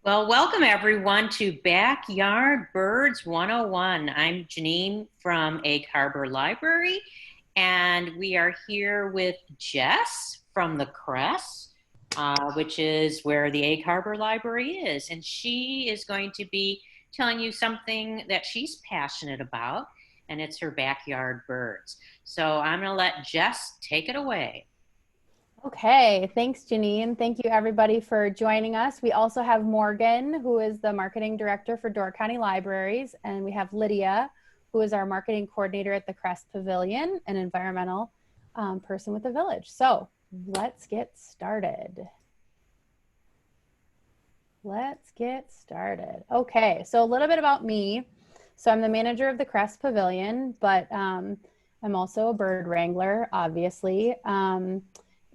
Well, welcome everyone to Backyard Birds 101. I'm Janine from Egg Harbor Library, and we are here with Jess from the Kress, which is where the Egg Harbor Library is. And she is going to be telling you something that she's passionate about, and it's her backyard birds. So I'm going to let Jess take it away. Okay, thanks, Janine. Thank you, everybody, for joining us. We also have Morgan, who is the marketing director for Door County Libraries, and we have Lydia, who is our marketing coordinator at the Kress Pavilion, an environmental person with the village. So let's get started. Okay, so a little bit about me. So I'm the manager of the Kress Pavilion, but I'm also a bird wrangler, obviously.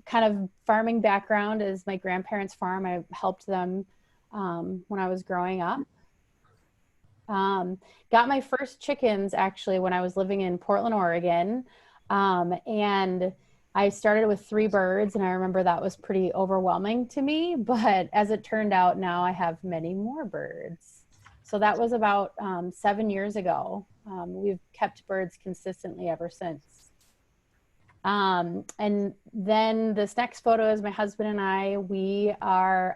Kind of farming background is my grandparents' farm. I helped them when I was growing up. Got my first chickens actually when I was living in Portland, Oregon. And I started with 3 birds, and I remember that was pretty overwhelming to me. But as it turned out, now I have many more birds. So that was about 7 years ago. We've kept birds consistently ever since. And then this next photo is my husband and I. We are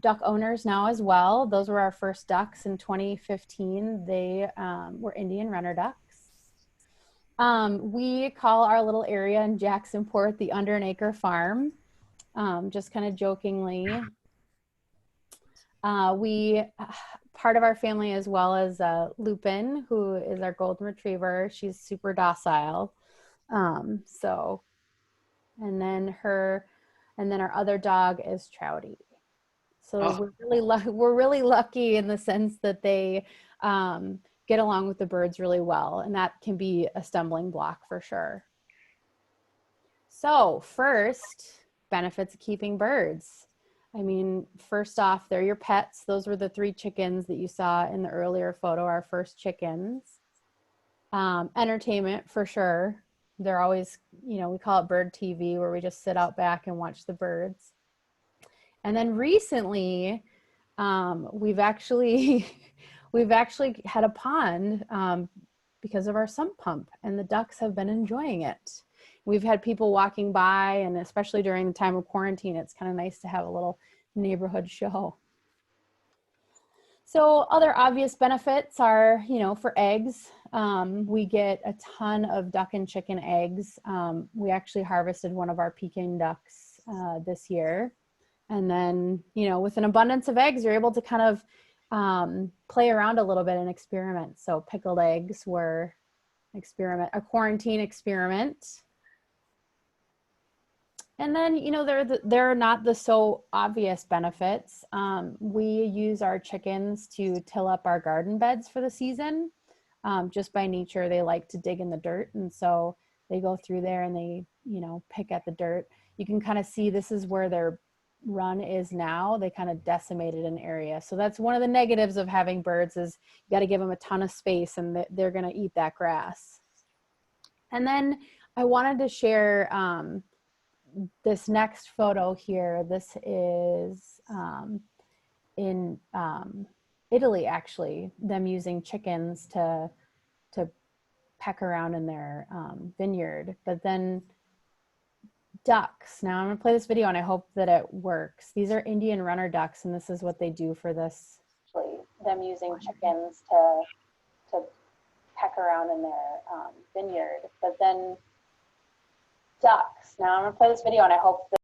duck owners now as well. Those were our first ducks in 2015. They were Indian runner ducks. We call our little area in Jacksonport the Under an Acre Farm, just kind of jokingly. Part of our family as well as Lupin, who is our golden retriever. She's super docile. And then our other dog is Trouty. So we're really lucky in the sense that they get along with the birds really well, and that can be a stumbling block for sure. So first, benefits of keeping birds. I mean, first off, they're your pets. Those were the 3 chickens that you saw in the earlier photo, our first chickens. Entertainment for sure. They're always, we call it bird TV, where we just sit out back and watch the birds. And then recently, we've actually had a pond because of our sump pump, and the ducks have been enjoying it. We've had people walking by, and especially during the time of quarantine, it's kind of nice to have a little neighborhood show. So other obvious benefits are, for eggs, we get a ton of duck and chicken eggs. We actually harvested one of our Peking ducks this year. And then, with an abundance of eggs, you're able to kind of play around a little bit and experiment. So pickled eggs were a quarantine experiment. And then, there are not the so obvious benefits. We use our chickens to till up our garden beds for the season. Just by nature, they like to dig in the dirt. And so they go through there and they, pick at the dirt. You can kind of see this is where their run is now. They kind of decimated an area. So that's one of the negatives of having birds is you got to give them a ton of space, and they're going to eat that grass. And then I wanted to share this next photo here. This is in Italy, actually, them using chickens to peck around in their vineyard. But then ducks. Now I'm gonna play this video and I hope that it works. These are Indian runner ducks, and this is what they do for this. Actually, them using chickens to peck around in their vineyard. But then ducks. Now I'm gonna play this video and I hope that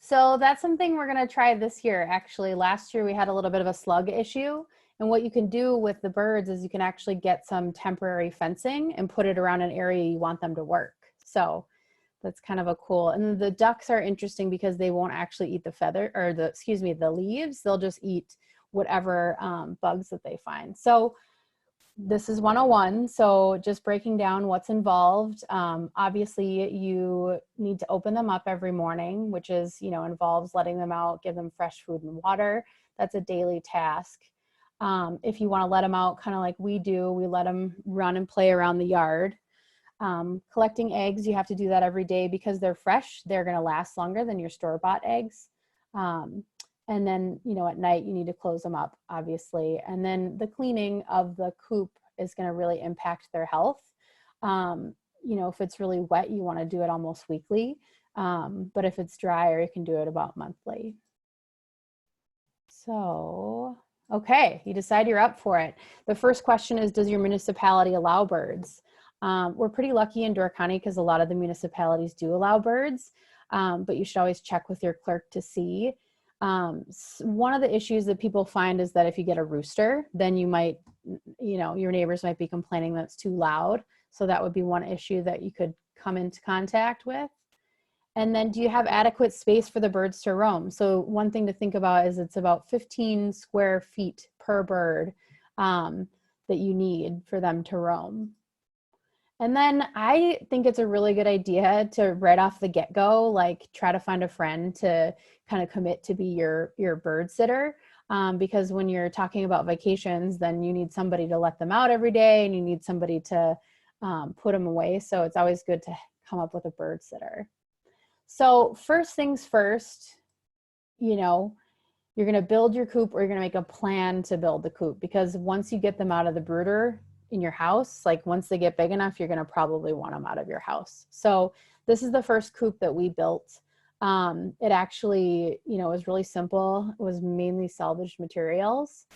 So that's something we're going to try this year. Actually, last year we had a little bit of a slug issue. And what you can do with the birds is you can actually get some temporary fencing and put it around an area you want them to work. So that's kind of a cool. And the ducks are interesting because they won't actually eat the feather or the leaves. They'll just eat whatever bugs that they find. So this is 101. So just breaking down what's involved. Obviously you need to open them up every morning, which is, involves letting them out, give them fresh food and water. That's a daily task. If you want to let them out kind of like we do, we let them run and play around the yard. Collecting eggs, you have to do that every day because they're fresh. They're going to last longer than your store-bought eggs. And then, at night you need to close them up, obviously. And then the cleaning of the coop is going to really impact their health. If it's really wet, you want to do it almost weekly. But if it's drier, you can do it about monthly. So, okay, you decide you're up for it. The first question is, does your municipality allow birds? We're pretty lucky in Door County because a lot of the municipalities do allow birds, but you should always check with your clerk to see. One of the issues that people find is that if you get a rooster, then you might, your neighbors might be complaining that it's too loud. So that would be one issue that you could come into contact with. And then do you have adequate space for the birds to roam? So one thing to think about is it's about 15 square feet per bird that you need for them to roam. And then I think it's a really good idea to right off the get-go, like try to find a friend to kind of commit to be your bird sitter. Because when you're talking about vacations, then you need somebody to let them out every day and you need somebody to put them away. So it's always good to come up with a bird sitter. So first things first, you're going to build your coop or you're going to make a plan to build the coop, because once you get them out of the brooder in your house, like once they get big enough, you're going to probably want them out of your house. So this is the first coop that we built. It actually, was really simple. It was mainly salvaged materials.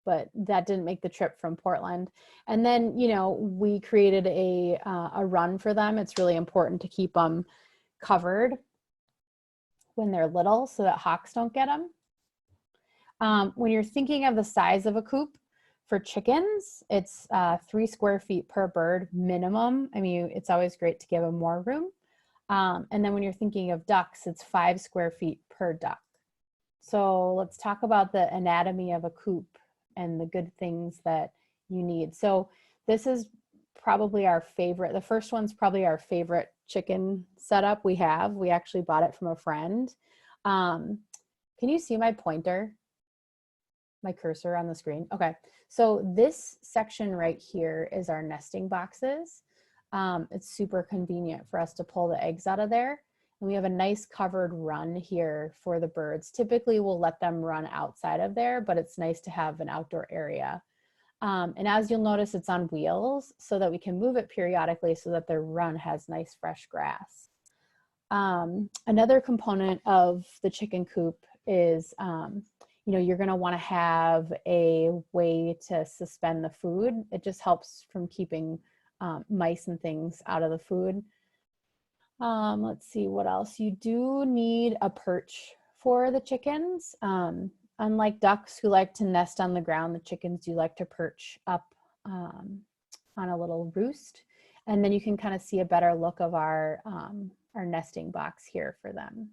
But that didn't make the trip from Portland. And then, we created a run for them. It's really important to keep them covered when they're little so that hawks don't get them. When you're thinking of the size of a coop for chickens, it's 3 square feet per bird minimum. I mean, it's always great to give them more room. And then when you're thinking of ducks, it's 5 square feet per duck. So let's talk about the anatomy of a coop and the good things that you need. So this is probably our favorite. The first one's probably our favorite chicken setup we have. We actually bought it from a friend. Can you see my pointer? My cursor on the screen? Okay. So this section right here is our nesting boxes. It's super convenient for us to pull the eggs out of there. And we have a nice covered run here for the birds. Typically we'll let them run outside of there, but it's nice to have an outdoor area. And as you'll notice, it's on wheels so that we can move it periodically so that their run has nice fresh grass. Another component of the chicken coop is, you're going to want to have a way to suspend the food. It just helps from keeping mice and things out of the food. Let's see what else. You do need a perch for the chickens. Unlike ducks who like to nest on the ground, the chickens do like to perch up on a little roost. And then you can kind of see a better look of our nesting box here for them.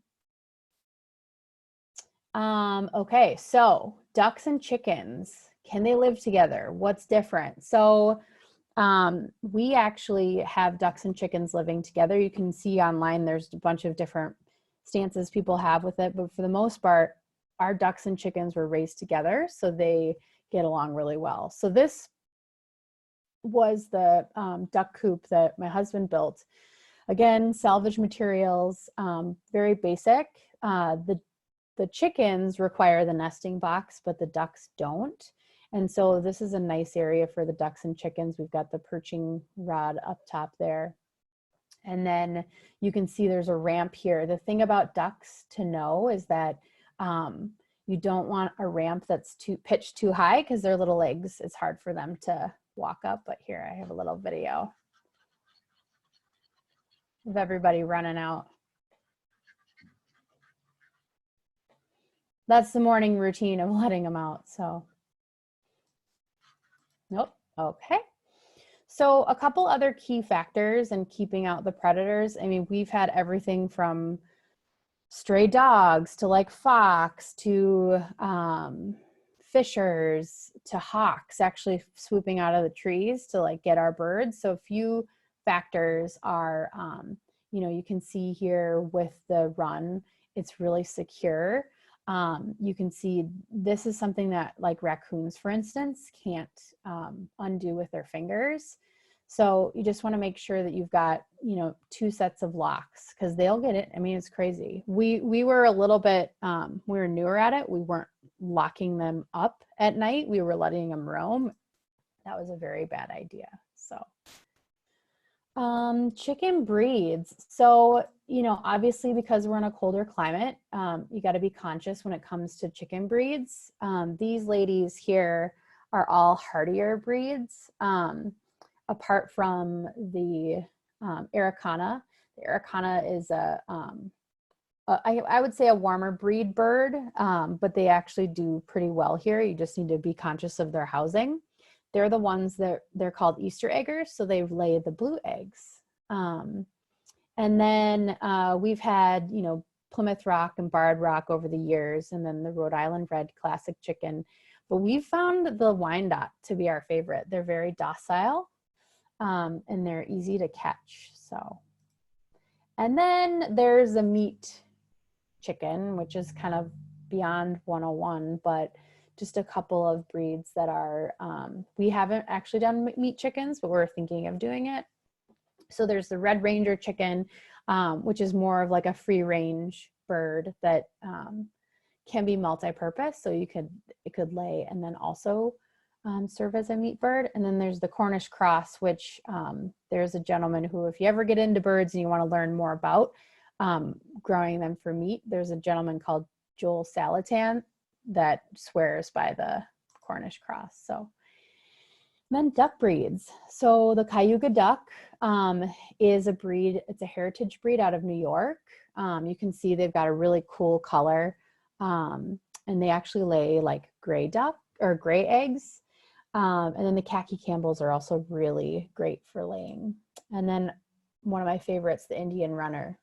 Okay, so ducks and chickens, can they live together? What's different? So we actually have ducks and chickens living together. You can see online there's a bunch of different stances people have with it, but for the most part, our ducks and chickens were raised together, so they get along really well. So this was the duck coop that my husband built. Again, salvage materials, very basic. The chickens require the nesting box, but the ducks don't. And so this is a nice area for the ducks and chickens. We've got the perching rod up top there. And then you can see there's a ramp here. The thing about ducks to know is that you don't want a ramp that's pitched too high because their little legs, it's hard for them to walk up. But here I have a little video of everybody running out. That's the morning routine of letting them out. So, nope. Okay. So a couple other key factors in keeping out the predators. I mean, we've had everything from stray dogs to like fox to fishers to hawks actually swooping out of the trees to like get our birds. So a few factors are, you can see here with the run, it's really secure. You can see this is something that like raccoons, for instance, can't undo with their fingers. So you just want to make sure that you've got, two sets of locks because they'll get it. I mean, it's crazy. We were a little bit, we were newer at it. We weren't locking them up at night. We were letting them roam. That was a very bad idea. So chicken breeds. So, obviously because we're in a colder climate, you got to be conscious when it comes to chicken breeds. These ladies here are all hardier breeds. Apart from the Araucana. The Araucana is I would say a warmer breed bird, but they actually do pretty well here. You just need to be conscious of their housing. They're the ones that they're called Easter eggers, so they lay the blue eggs. And then we've had, Plymouth Rock and Barred Rock over the years, and then the Rhode Island Red classic chicken. But we've found the Wyandotte to be our favorite. They're very docile. And they're easy to catch. So, and then there's a meat chicken, which is kind of beyond 101, but just a couple of breeds that are, we haven't actually done meat chickens, but we're thinking of doing it. So there's the Red Ranger chicken, which is more of like a free range bird that can be multi-purpose. So it could lay and then also serve as a meat bird. And then there's the Cornish cross, which there's a gentleman who, if you ever get into birds and you want to learn more about growing them for meat, there's a gentleman called Joel Salatan that swears by the Cornish cross. So then duck breeds. So the Cayuga duck is a breed, it's a heritage breed out of New York. You can see they've got a really cool color, and they actually lay like gray duck or gray eggs. And then the khaki Campbells are also really great for laying. And then one of my favorites, the Indian runner.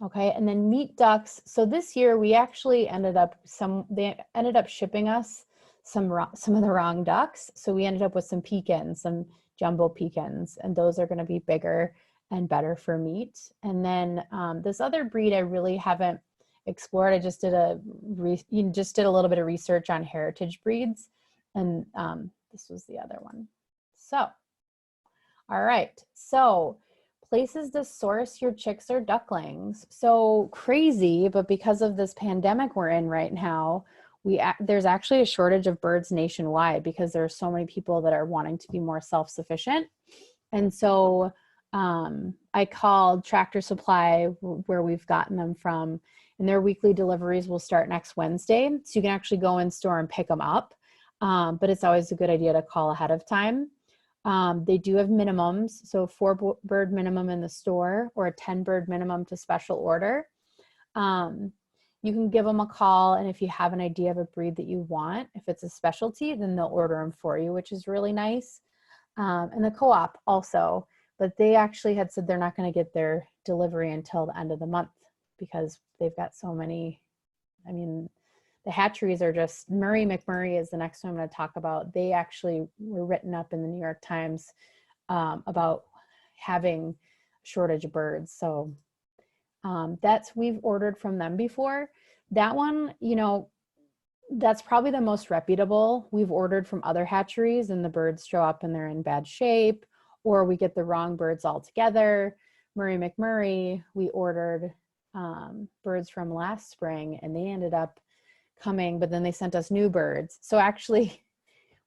Okay, and then meat ducks. So this year we actually they ended up shipping us some of the wrong ducks. So we ended up with some pecans, some jumbo pecans, and those are going to be bigger and better for meat. And then this other breed I really haven't explored. I just did a little bit of research on heritage breeds, and this was the other one. So, all right. So places to source your chicks or ducklings. So crazy, but because of this pandemic we're in right now, there's actually a shortage of birds nationwide because there are so many people that are wanting to be more self-sufficient. And so I called Tractor Supply, where we've gotten them from, and their weekly deliveries will start next Wednesday. So you can actually go in store and pick them up. But it's always a good idea to call ahead of time. They do have minimums. So 4 bird minimum in the store or a 10 bird minimum to special order. You can give them a call. And if you have an idea of a breed that you want, if it's a specialty, then they'll order them for you, which is really nice. And the Co-op also, but they actually had said they're not going to get their delivery until the end of the month because they've got so many. I mean, the hatcheries are just, Murray McMurray is the next one I'm going to talk about. They actually were written up in the New York Times about having a shortage of birds. So we've ordered from them before. That one, that's probably the most reputable. We've ordered from other hatcheries and the birds show up and they're in bad shape, or we get the wrong birds altogether. Murray McMurray, we ordered birds from last spring and they ended up coming, but then they sent us new birds. So actually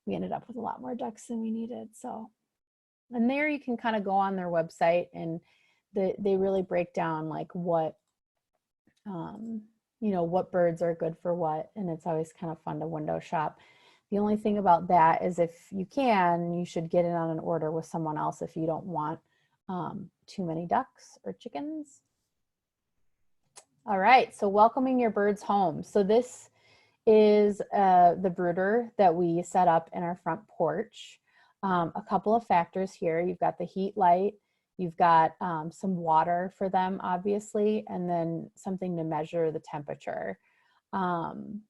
we ended up with a lot more ducks than we needed. So, and there you can kind of go on their website and they really break down like what birds are good for what. And it's always kind of fun to window shop. The only thing about that is if you can, you should get in on an order with someone else if you don't want too many ducks or chickens. All right, so welcoming your birds home. So this is the brooder that we set up in our front porch. A couple of factors here. You've got the heat light, you've got some water for them, obviously, and then something to measure the temperature. When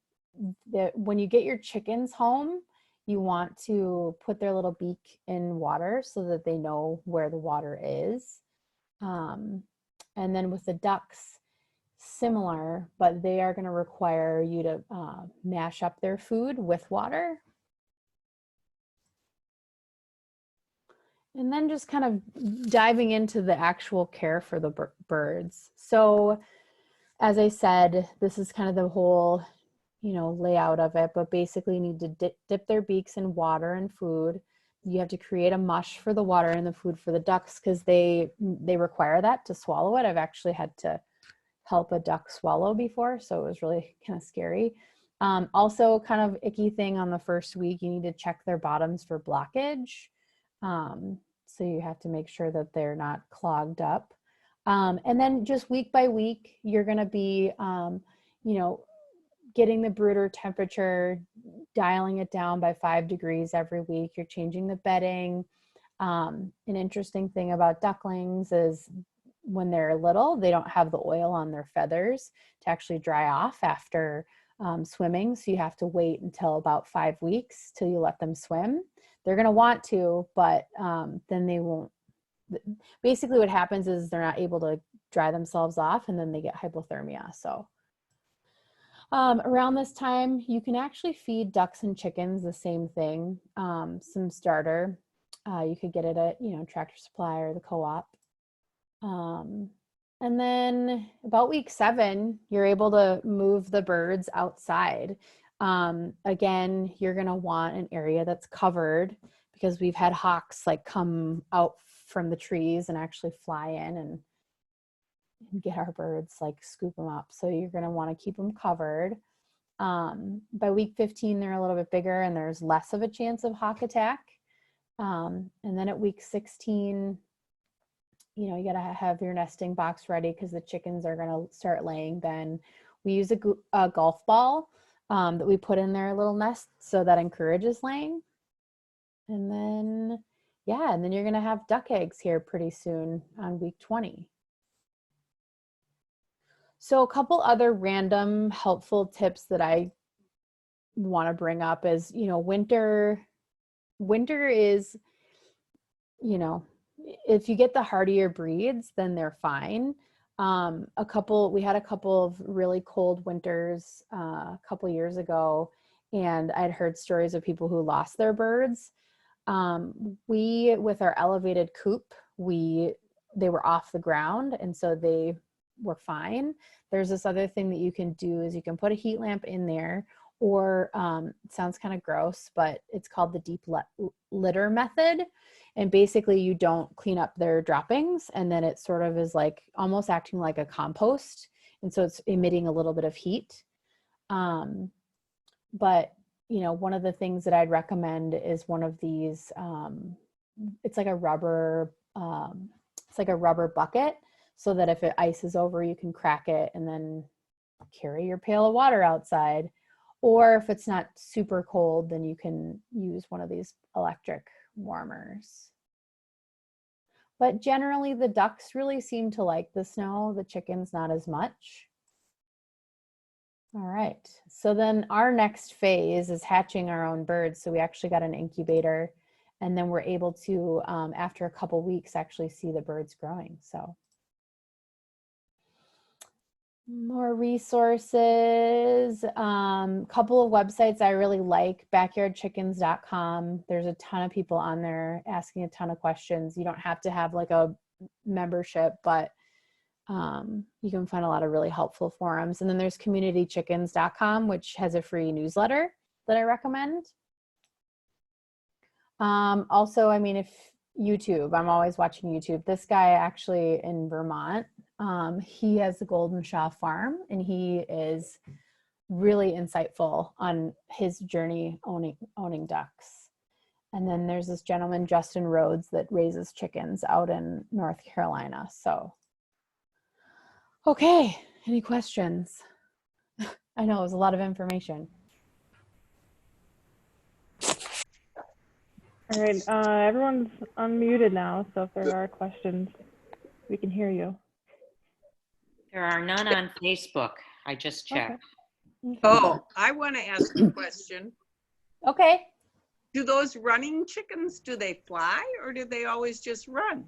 you get your chickens home, you want to put their little beak in water so that they know where the water is. And then with the ducks, similar, but they are going to require you to mash up their food with water. And then just kind of diving into the actual care for the birds. So as I said, this is kind of the whole, layout of it, but basically you need to dip their beaks in water and food. You have to create a mush for the water and the food for the ducks because they require that to swallow it. I've actually had to help a duck swallow before, so it was really kind of scary. Also, kind of icky thing on the first week, you need to check their bottoms for blockage. So you have to make sure that they're not clogged up. And then just week by week, you're going to be, getting the brooder temperature, dialing it down by 5 degrees every week. You're changing the bedding. An interesting thing about ducklings is when they're little, they don't have the oil on their feathers to actually dry off after swimming. So you have to wait until about 5 weeks till you let them swim. They're going to want to, but then they won't. Basically what happens is they're not able to dry themselves off and then they get hypothermia. So around this time, you can actually feed ducks and chickens the same thing, some starter. You could get it at, Tractor Supply or the Co-op. And then about week 7, you're able to move the birds outside. Again, you're going to want an area that's covered because we've had hawks like come out from the trees and actually fly in and get our birds, like scoop them up. So you're going to want to keep them covered. By week 15, they're a little bit bigger and there's less of a chance of hawk attack. And then at week 16, you got to have your nesting box ready because the chickens are going to start laying. Then we use a golf ball that we put in their little nest, so that encourages laying. And then, and then you're going to have duck eggs here pretty soon on week 20. So a couple other random helpful tips that I want to bring up is, winter is, if you get the hardier breeds, then they're fine. We had a couple of really cold winters a couple years ago, and I'd heard stories of people who lost their birds. With our elevated coop, they were off the ground, and so they were fine. There's this other thing that you can do is you can put a heat lamp in there, or it sounds kind of gross, but it's called the deep litter method. And basically you don't clean up their droppings, and then it sort of is like almost acting like a compost. And so it's emitting a little bit of heat. But one of the things that I'd recommend is one of these, it's like a rubber bucket, so that if it ices over, you can crack it and then carry your pail of water outside. Or if it's not super cold, then you can use one of these electric warmers. But generally the ducks really seem to like the snow, the chickens not as much. All right, so then our next phase is hatching our own birds. So we actually got an incubator, and then we're able to, after a couple weeks, actually see the birds growing. So more resources, couple of websites I really like, backyardchickens.com. There's a ton of people on there asking a ton of questions. You don't have to have like a membership, but you can find a lot of really helpful forums. And then there's communitychickens.com, which has a free newsletter that I recommend. Also, if YouTube, I'm always watching YouTube. This guy actually in Vermont, he has the Golden Shaw farm, and he is really insightful on his journey owning ducks. And then there's this gentleman, Justin Rhodes, that raises chickens out in North Carolina. So, okay. Any questions? I know it was a lot of information. All right, everyone's unmuted now, so if there are questions, we can hear you. There are none on Facebook. I just checked. Okay. Oh, I want to ask a question. Okay. Do those running chickens, do they fly or do they always just run?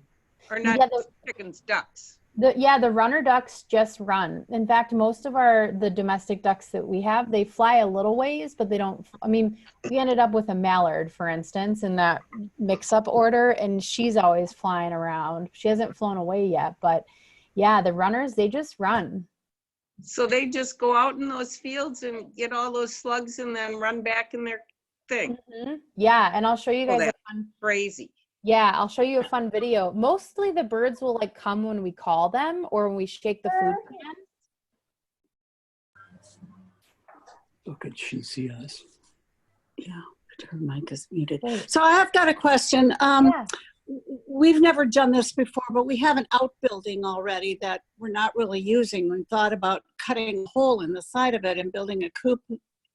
Or not Yeah, chickens, ducks? the runner ducks just run. In fact, most of the domestic ducks that we have, they fly a little ways, but they don't. I mean, we ended up with a mallard, for instance, in that mix-up order, and she's always flying around. She hasn't flown away yet, but yeah, the runners, they just run. So they just go out in those fields and get all those slugs and then run back in their thing. Mm-hmm. Yeah, and I'll show you guys a fun. Crazy. Yeah, I'll show you a fun video. Mostly the birds will like come when we call them or when we shake the food can. Look at she see us. Yeah, her mic is muted. Wait. So I have got a question. Yeah. We've never done this before, but we have an outbuilding already that we're not really using. We thought about cutting a hole in the side of it and building a coop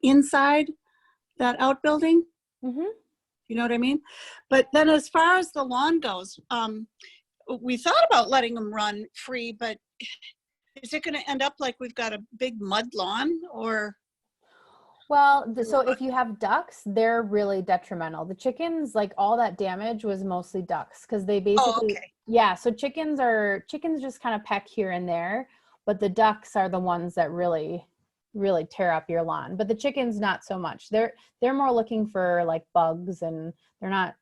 inside that outbuilding. Mm-hmm. You know what I mean? But then as far as the lawn goes, we thought about letting them run free, but is it going to end up like we've got a big mud lawn or? Well, so if you have ducks, they're really detrimental. The chickens, like all that damage was mostly ducks because they basically, yeah. So chickens just kind of peck here and there, but the ducks are the ones that really tear up your lawn. But the chickens, not so much. They're more looking for like bugs and they're not,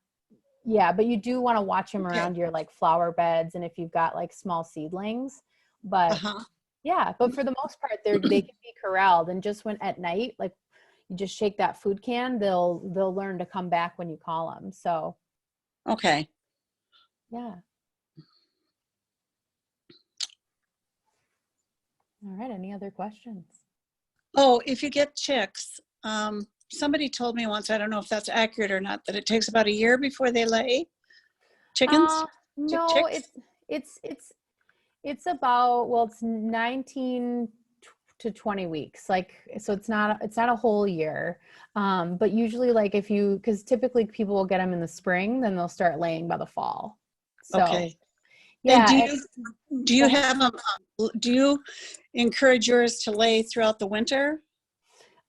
yeah, but you do want to watch them around your like flower beds and if you've got like small seedlings, but yeah, but for the most part, they can be corralled and just when at night, like you just shake that food can, they'll learn to come back when you call them. So. Okay. Yeah. All right. Any other questions? Oh, if you get chicks, somebody told me once, I don't know if that's accurate or not, that it takes about a year before they lay chickens. No, chicks? it's about, well, it's 19 to 20 weeks. Like, so it's not a whole year. But usually like because typically people will get them in the spring, then they'll start laying by the fall. So, okay. Yeah. And do you have them, do you encourage yours to lay throughout the winter?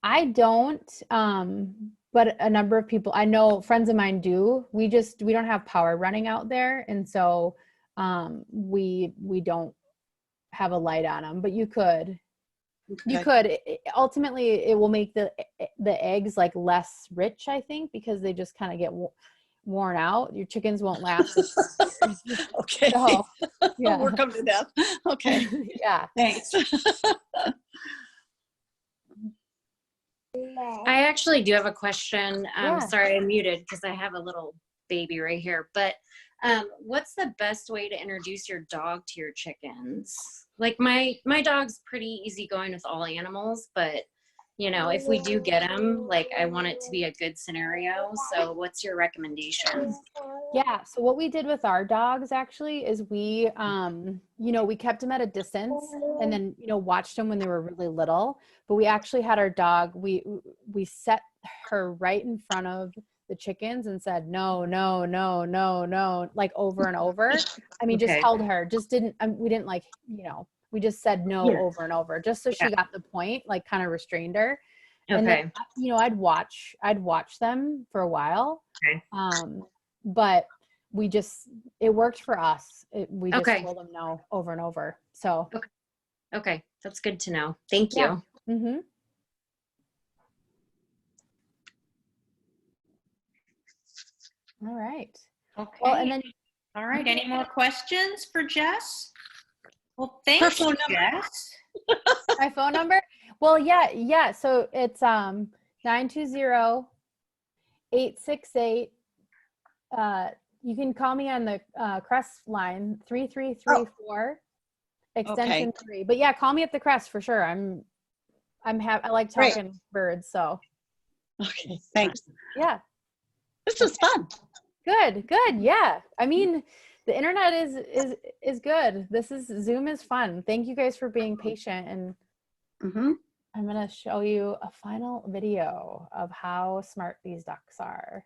I don't, but a number of people, I know friends of mine do. We don't have power running out there. And so we don't have a light on them, but you could. Okay. You could. Ultimately, it will make the eggs like less rich, I think, because they just kind of get worn out. Your chickens won't last. Okay. So, yeah. Work them to death. Okay. Yeah. Thanks. I actually do have a question. Yeah. Sorry, I'm muted because I have a little baby right here. But what's the best way to introduce your dog to your chickens? Like my dog's pretty easygoing with all animals, but you know, if we do get them, like I want it to be a good scenario. So what's your recommendation? Yeah. So what we did with our dogs actually is we kept them at a distance and then, watched them when they were really little, but we actually had our dog, we set her right in front of the chickens and said, no, no, no, no, no, like over and over. I mean, just held her, just didn't, we didn't like, we just said no over and over, just so she got the point, like kind of restrained her. And then, I'd watch them for a while. But it worked for us. We just told them no over and over. So. Okay. That's good to know. Thank you. Mm-hmm. All right. Okay. Well, and then. All right. Any more questions for Jess? Well, thanks, Jess. My phone number? Well, yeah. So it's 920-868. You can call me on the Kress line 3334 extension 3. But yeah, call me at the Kress for sure. I like talking birds, so. Okay, thanks. Yeah. This was fun. Good. Yeah. I mean, The internet is good. Zoom is fun. Thank you guys for being patient, and Mhm. I'm gonna show you a final video of how smart these ducks are.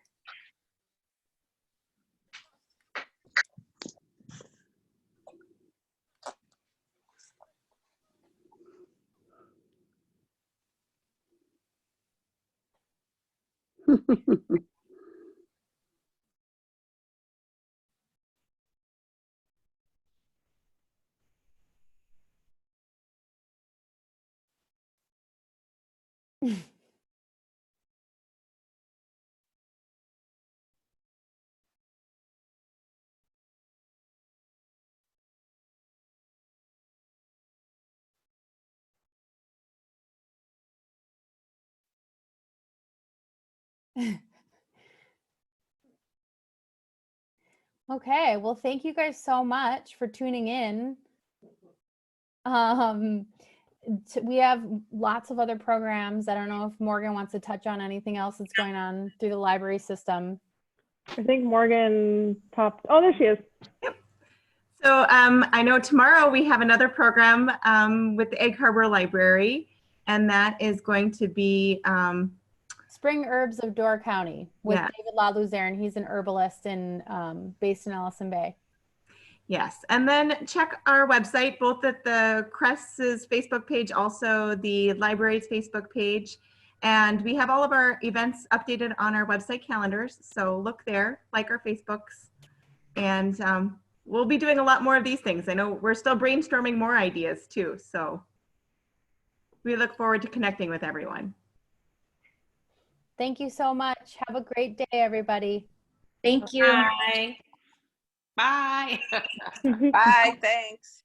Okay, well, thank you guys so much for tuning in. We have lots of other programs. I don't know if Morgan wants to touch on anything else that's going on through the library system. I think Morgan popped. Oh, there she is. So I know tomorrow we have another program with the Egg Harbor Library, and that is going to be Spring Herbs of Door County with Yeah. David LaLuzerne. He's an herbalist based in Ellison Bay. Yes, and then check our website, both at the Kress's Facebook page, also the library's Facebook page. And we have all of our events updated on our website calendars. So look there, like our Facebooks. And we'll be doing a lot more of these things. I know we're still brainstorming more ideas too. So we look forward to connecting with everyone. Thank you so much. Have a great day, everybody. Thank you. Bye. Bye. Bye, thanks.